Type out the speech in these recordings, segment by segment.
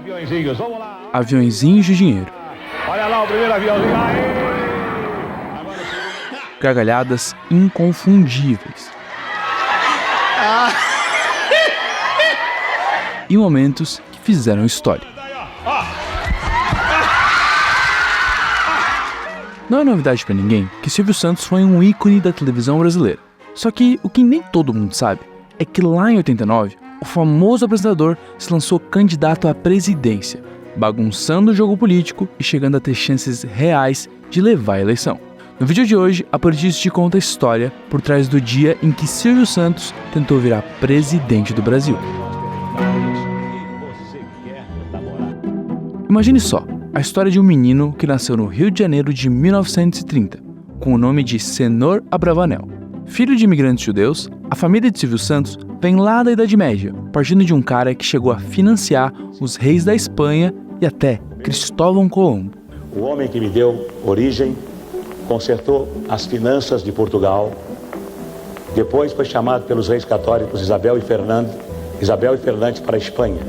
Aviõezinhos, vamos lá. Aviõezinhos de dinheiro. Olha lá o primeiro aviãozinho. Gargalhadas inconfundíveis. E momentos que fizeram história. Não é novidade pra ninguém que Silvio Santos foi um ícone da televisão brasileira. Só que o que nem todo mundo sabe é que lá em 89, o famoso apresentador se lançou candidato à presidência, bagunçando o jogo político e chegando a ter chances reais de levar a eleição. No vídeo de hoje, a Politice te conta a história por trás do dia em que Silvio Santos tentou virar presidente do Brasil. Imagine só, a história de um menino que nasceu no Rio de Janeiro de 1930, com o nome de Senor Abravanel. Filho de imigrantes judeus, a família de Silvio Santos vem lá da Idade Média, partindo de um cara que chegou a financiar os reis da Espanha e até Cristóvão Colombo. O homem que me deu origem consertou as finanças de Portugal. Depois foi chamado pelos reis católicos Isabel e Fernandes para a Espanha.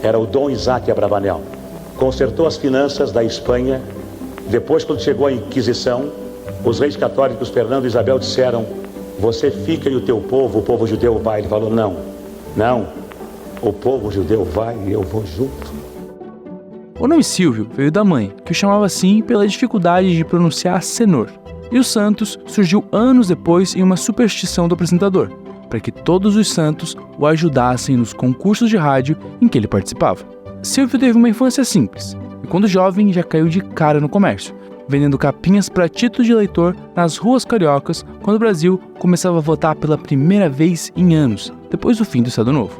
Era o Dom Isaac Abravanel. Consertou as finanças da Espanha. Depois, quando chegou a Inquisição, os reis católicos Fernando e Isabel disseram: você fica e o teu povo, o povo judeu vai. Ele falou: não, o povo judeu vai e eu vou junto. O nome Silvio veio da mãe, que o chamava assim pela dificuldade de pronunciar Senor. E o Santos surgiu anos depois em uma superstição do apresentador, para que todos os santos o ajudassem nos concursos de rádio em que ele participava. Silvio teve uma infância simples, e quando jovem já caiu de cara no comércio, vendendo capinhas para título de eleitor nas ruas cariocas quando o Brasil começava a votar pela primeira vez em anos, depois do fim do Estado Novo.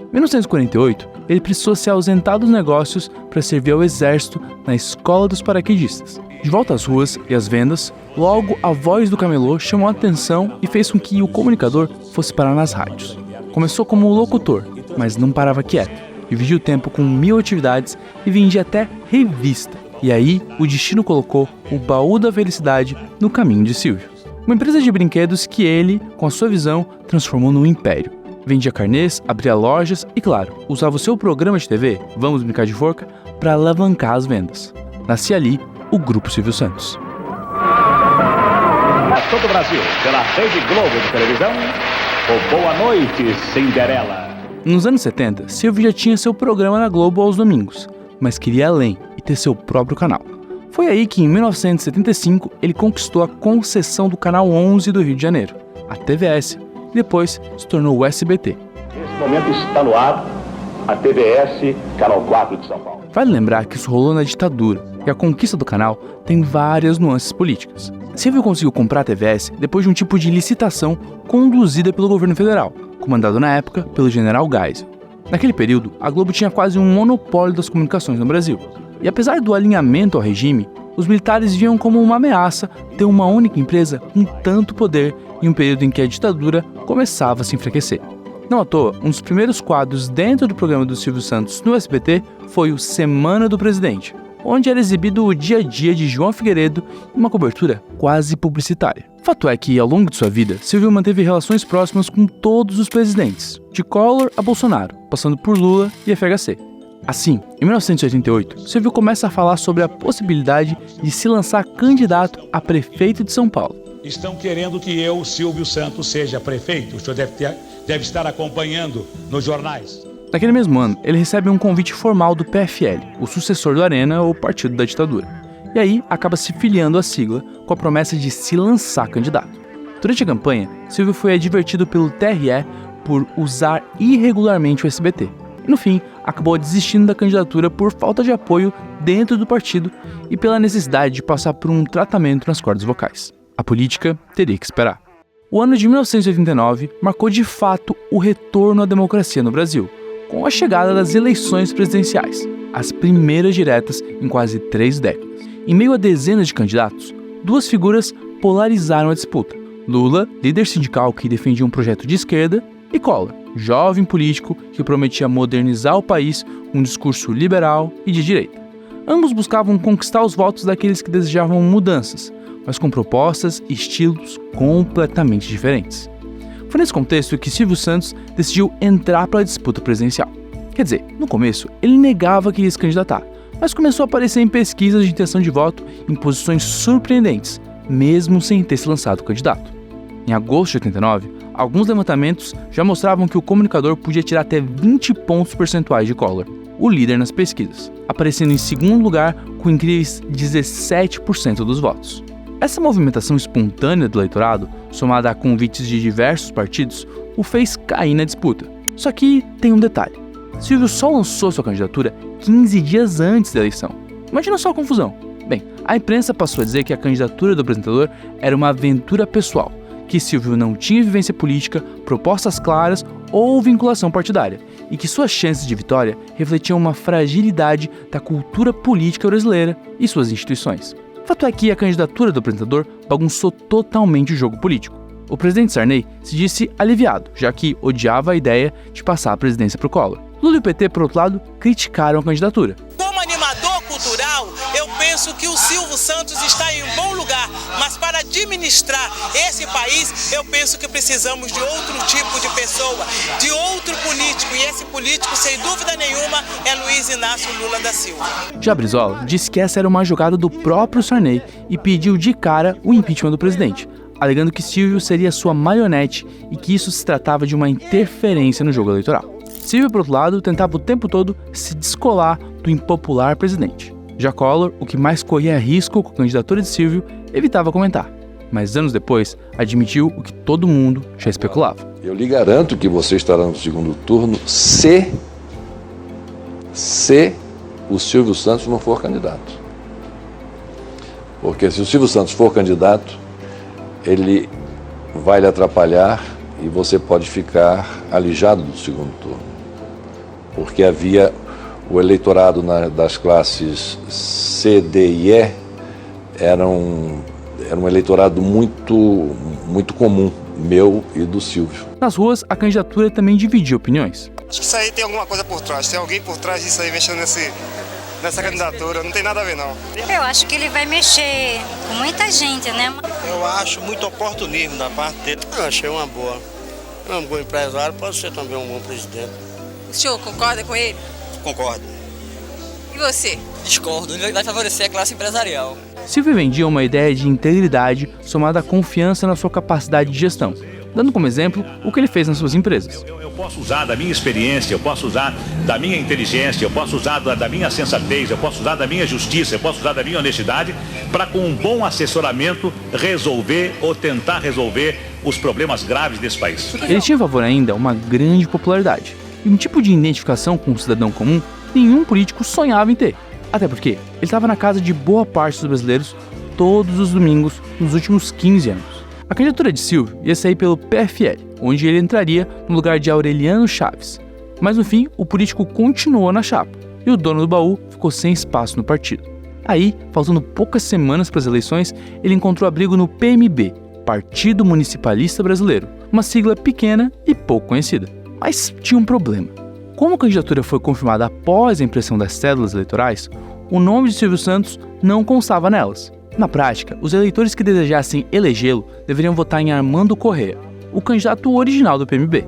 Em 1948, ele precisou se ausentar dos negócios para servir ao exército na Escola dos Paraquedistas. De volta às ruas e às vendas, logo a voz do camelô chamou a atenção e fez com que o comunicador fosse parar nas rádios. Começou como locutor, mas não parava quieto. Dividia o tempo com 1000 atividades e vendia até revista. E aí, o destino colocou o Baú da Felicidade no caminho de Silvio. Uma empresa de brinquedos que ele, com a sua visão, transformou num império. Vendia carnês, abria lojas e, claro, usava o seu programa de TV, Vamos Brincar de Forca, para alavancar as vendas. Nascia ali o Grupo Silvio Santos. A todo o Brasil, pela Rede Globo de televisão, o Boa Noite, Cinderela. Nos anos 70, Silvio já tinha seu programa na Globo aos domingos, mas queria ir além e ter seu próprio canal. Foi aí que, em 1975, ele conquistou a concessão do Canal 11 do Rio de Janeiro, a TVS, e depois se tornou o SBT. Nesse momento está no ar a TVS, Canal 4 de São Paulo. Vale lembrar que isso rolou na ditadura, e a conquista do canal tem várias nuances políticas. Silvio conseguiu comprar a TVS depois de um tipo de licitação conduzida pelo governo federal, comandado na época pelo general Geisel. Naquele período, a Globo tinha quase um monopólio das comunicações no Brasil. E apesar do alinhamento ao regime, os militares viam como uma ameaça ter uma única empresa com tanto poder em um período em que a ditadura começava a se enfraquecer. Não à toa, um dos primeiros quadros dentro do programa do Silvio Santos no SBT foi o Semana do Presidente, onde era exibido o dia a dia de João Figueiredo em uma cobertura quase publicitária. Fato é que, ao longo de sua vida, Silvio manteve relações próximas com todos os presidentes, de Collor a Bolsonaro, passando por Lula e FHC. Assim, em 1988, Silvio começa a falar sobre a possibilidade de se lançar candidato a prefeito de São Paulo. Estão querendo que eu, Silvio Santos, seja prefeito. O senhor deve estar acompanhando nos jornais. Naquele mesmo ano, ele recebe um convite formal do PFL, o sucessor do Arena ou partido da ditadura. E aí, acaba se filiando à sigla com a promessa de se lançar candidato. Durante a campanha, Silvio foi advertido pelo TRE por usar irregularmente o SBT. E no fim, acabou desistindo da candidatura por falta de apoio dentro do partido e pela necessidade de passar por um tratamento nas cordas vocais. A política teria que esperar. O ano de 1989 marcou de fato o retorno à democracia no Brasil, com a chegada das eleições presidenciais, as primeiras diretas em quase 3 décadas. Em meio a dezenas de candidatos, 2 figuras polarizaram a disputa. Lula, líder sindical que defendia um projeto de esquerda, e Collor, jovem político que prometia modernizar o país com um discurso liberal e de direita. Ambos buscavam conquistar os votos daqueles que desejavam mudanças, mas com propostas e estilos completamente diferentes. Foi nesse contexto que Silvio Santos decidiu entrar para a disputa presidencial. Quer dizer, no começo, ele negava que ia se candidatar, mas começou a aparecer em pesquisas de intenção de voto em posições surpreendentes, mesmo sem ter se lançado candidato. Em agosto de 89, alguns levantamentos já mostravam que o comunicador podia tirar até 20 pontos percentuais de Collor, o líder nas pesquisas, aparecendo em segundo lugar com incríveis 17% dos votos. Essa movimentação espontânea do eleitorado, somada a convites de diversos partidos, o fez cair na disputa. Só que tem um detalhe. Silvio só lançou sua candidatura 15 dias antes da eleição. Imagina só a confusão. Bem, a imprensa passou a dizer que a candidatura do apresentador era uma aventura pessoal, que Silvio não tinha vivência política, propostas claras ou vinculação partidária, e que suas chances de vitória refletiam uma fragilidade da cultura política brasileira e suas instituições. Fato é que a candidatura do apresentador bagunçou totalmente o jogo político. O presidente Sarney se disse aliviado, já que odiava a ideia de passar a presidência para o Collor. Lula e o PT, por outro lado, criticaram a candidatura. Como animador cultural, eu penso que o Silvio Santos está em um bom lugar, mas para administrar esse país, eu penso que precisamos de outro tipo de pessoa, de outro político, e esse político, sem dúvida nenhuma, é Luiz Inácio Lula da Silva. Já Brizola disse que essa era uma jogada do próprio Sarney e pediu de cara o impeachment do presidente, alegando que Silvio seria sua marionete e que isso se tratava de uma interferência no jogo eleitoral. Silvio, por outro lado, tentava o tempo todo se descolar do impopular presidente. Já Collor, o que mais corria risco com a candidatura de Silvio, evitava comentar. Mas anos depois, admitiu o que todo mundo já especulava. Eu lhe garanto que você estará no segundo turno se o Silvio Santos não for candidato. Porque se o Silvio Santos for candidato, ele vai lhe atrapalhar e você pode ficar alijado do segundo turno. Porque havia o eleitorado das classes C, D e E, era um eleitorado muito comum, meu e do Silvio. Nas ruas, a candidatura também dividia opiniões. Acho que isso aí tem alguma coisa por trás, tem alguém por trás disso aí mexendo nessa candidatura, não tem nada a ver não. Eu acho que ele vai mexer com muita gente, né? Eu acho muito oportunismo da parte dele. Eu achei uma boa. É um bom empresário, pode ser também um bom presidente. O senhor concorda com ele? Concordo. E você? Discordo, ele vai favorecer a classe empresarial. Silvio vendia uma ideia de integridade somada à confiança na sua capacidade de gestão, dando como exemplo o que ele fez nas suas empresas. Eu posso usar da minha experiência, eu posso usar da minha inteligência, eu posso usar da minha sensatez, eu posso usar da minha justiça, eu posso usar da minha honestidade para, com um bom assessoramento, resolver ou tentar resolver os problemas graves desse país. Ele tinha a favor ainda uma grande popularidade e um tipo de identificação com o cidadão comum que nenhum político sonhava em ter. Até porque ele estava na casa de boa parte dos brasileiros todos os domingos nos últimos 15 anos. A candidatura de Silvio ia sair pelo PFL, onde ele entraria no lugar de Aureliano Chaves. Mas no fim, o político continuou na chapa e o dono do baú ficou sem espaço no partido. Aí, faltando poucas semanas para as eleições, ele encontrou abrigo no PMB, Partido Municipalista Brasileiro, uma sigla pequena e pouco conhecida. Mas tinha um problema. Como a candidatura foi confirmada após a impressão das cédulas eleitorais, o nome de Silvio Santos não constava nelas. Na prática, os eleitores que desejassem elegê-lo deveriam votar em Armando Corrêa, o candidato original do PMB,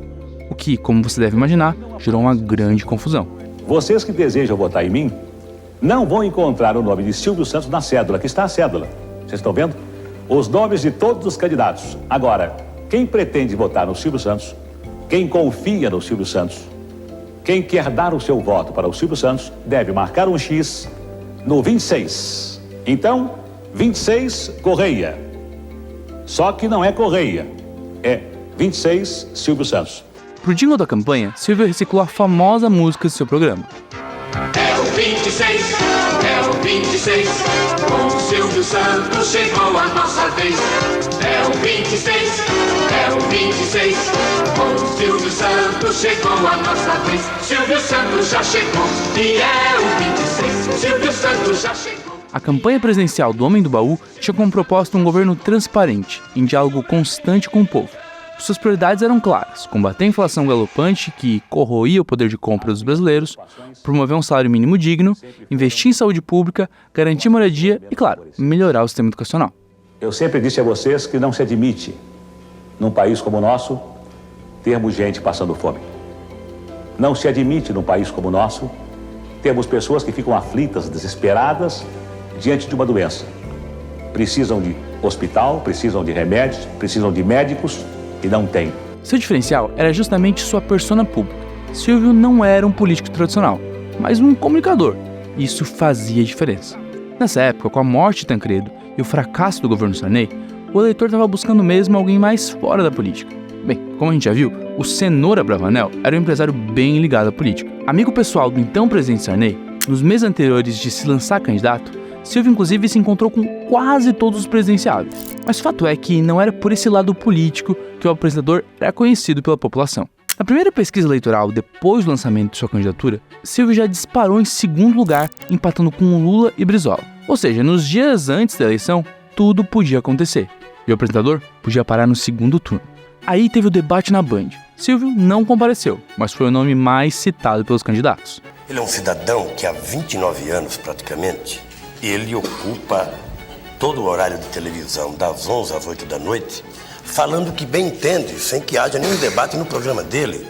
o que, como você deve imaginar, gerou uma grande confusão. Vocês que desejam votar em mim, não vão encontrar o nome de Silvio Santos na cédula, que está a cédula. Vocês estão vendo? Os nomes de todos os candidatos. Agora, quem pretende votar no Silvio Santos, quem confia no Silvio Santos, quem quer dar o seu voto para o Silvio Santos, deve marcar um X no 26. Então, 26, Correia. Só que não é Correia, é 26, Silvio Santos. Pro jingle da campanha, Silvio reciclou a famosa música de seu programa. É o 26, com o Silvio Santos chegou a nossa vez. É o 26, com o Silvio Santos chegou a nossa vez. Silvio Santos já chegou e é o 26, Silvio Santos já chegou. A campanha presidencial do Homem do Baú tinha como propósito um governo transparente, em diálogo constante com o povo. Suas prioridades eram claras: combater a inflação galopante que corroía o poder de compra dos brasileiros, promover um salário mínimo digno, investir em saúde pública, garantir moradia e, claro, melhorar o sistema educacional. Eu sempre disse a vocês que não se admite, num país como o nosso, termos gente passando fome. Não se admite num país como o nosso termos pessoas que ficam aflitas, desesperadas diante de uma doença. Precisam de hospital, precisam de remédios, precisam de médicos e não têm. Seu diferencial era justamente sua persona pública. Silvio não era um político tradicional, mas um comunicador. Isso fazia diferença. Nessa época, com a morte de Tancredo e o fracasso do governo Sarney, o eleitor estava buscando mesmo alguém mais fora da política. Bem, como a gente já viu, o Cenoura Bravanel era um empresário bem ligado à política. Amigo pessoal do então presidente Sarney, nos meses anteriores de se lançar candidato, Silvio inclusive se encontrou com quase todos os presidenciáveis. Mas o fato é que não era por esse lado político que o apresentador era conhecido pela população. Na primeira pesquisa eleitoral, depois do lançamento de sua candidatura, Silvio já disparou em segundo lugar, empatando com Lula e Brizola. Ou seja, nos dias antes da eleição, tudo podia acontecer. E o apresentador podia parar no segundo turno. Aí teve o debate na Band. Silvio não compareceu, mas foi o nome mais citado pelos candidatos. Ele é um cidadão que há 29 anos, praticamente, ele ocupa todo o horário de televisão, das 11 às 8 da noite, falando o que bem entende, sem que haja nenhum debate no programa dele,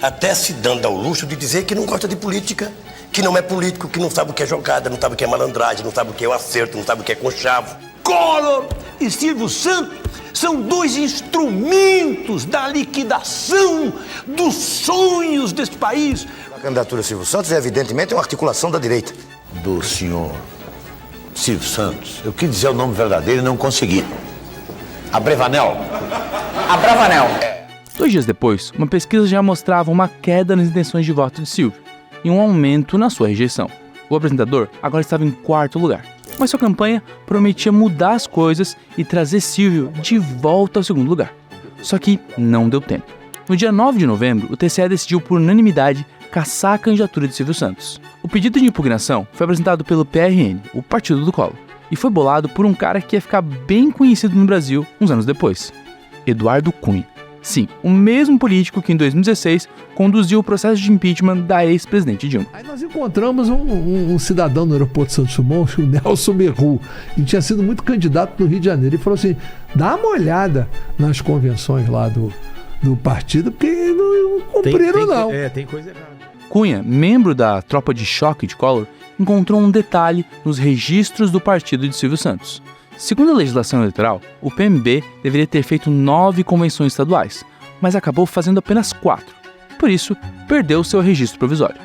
até se dando ao luxo de dizer que não gosta de política, que não é político, que não sabe o que é jogada, não sabe o que é malandragem, não sabe o que é o acerto, não sabe o que é conchavo. Collor e Silvio Santos são dois instrumentos da liquidação dos sonhos desse país. A candidatura do Silvio Santos, evidentemente, é uma articulação da direita. Do senhor Silvio Santos, eu quis dizer o nome verdadeiro e não consegui. Abravanel. 2 dias depois, uma pesquisa já mostrava uma queda nas intenções de voto de Silvio e um aumento na sua rejeição. O apresentador agora estava em 4º lugar, mas sua campanha prometia mudar as coisas e trazer Silvio de volta ao 2º lugar. Só que não deu tempo. No dia 9 de novembro, o TSE decidiu por unanimidade cassar a candidatura de Silvio Santos. O pedido de impugnação foi apresentado pelo PRN, o partido do Collor, e foi bolado por um cara que ia ficar bem conhecido no Brasil uns anos depois, Eduardo Cunha. Sim, o mesmo político que em 2016 conduziu o processo de impeachment da ex-presidente Dilma. Aí nós encontramos um cidadão no aeroporto de Santos Dumont, o Nelson Merru, que tinha sido muito candidato no Rio de Janeiro. Ele falou assim, dá uma olhada nas convenções lá do partido, porque não cumpriram não. Tem coisa errada. Cunha, membro da tropa de choque de Collor, encontrou um detalhe nos registros do partido de Silvio Santos. Segundo a legislação eleitoral, o PMB deveria ter feito 9 convenções estaduais, mas acabou fazendo apenas 4. Por isso, perdeu seu registro provisório.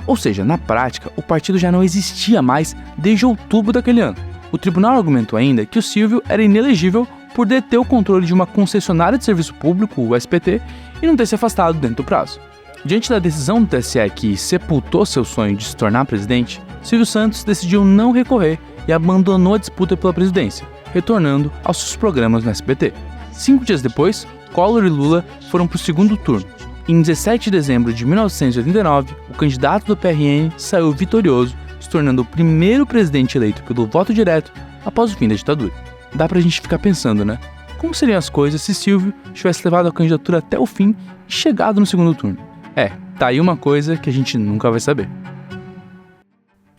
Ou seja, na prática, o partido já não existia mais desde outubro daquele ano. O tribunal argumentou ainda que o Silvio era inelegível por deter o controle de uma concessionária de serviço público, o SPT, e não ter se afastado dentro do prazo. Diante da decisão do TSE que sepultou seu sonho de se tornar presidente, Silvio Santos decidiu não recorrer e abandonou a disputa pela presidência, retornando aos seus programas no SBT. 5 dias depois, Collor e Lula foram para o 2º turno. Em 17 de dezembro de 1989, o candidato do PRN saiu vitorioso, se tornando o primeiro presidente eleito pelo voto direto após o fim da ditadura. Dá pra gente ficar pensando, né? Como seriam as coisas se Silvio tivesse levado a candidatura até o fim e chegado no 2º turno? Tá aí uma coisa que a gente nunca vai saber.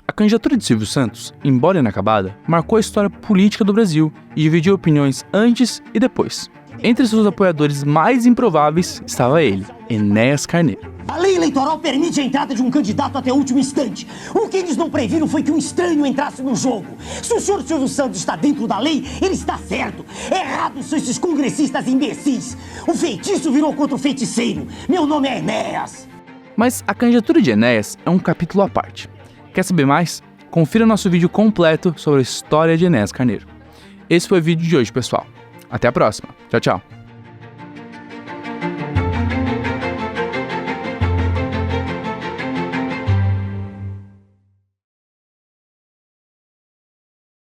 A candidatura de Silvio Santos, embora inacabada, marcou a história política do Brasil e dividiu opiniões antes e depois. Entre seus apoiadores mais improváveis estava ele, Enéas Carneiro. A lei eleitoral permite a entrada de um candidato até o último instante. O que eles não previram foi que um estranho entrasse no jogo. Se o senhor Silvio Santos está dentro da lei, ele está certo. Errados são esses congressistas imbecis. O feitiço virou contra o feiticeiro. Meu nome é Enéas. Mas a candidatura de Enéas é um capítulo à parte. Quer saber mais? Confira nosso vídeo completo sobre a história de Enéas Carneiro. Esse foi o vídeo de hoje, pessoal. Até a próxima. Tchau, tchau.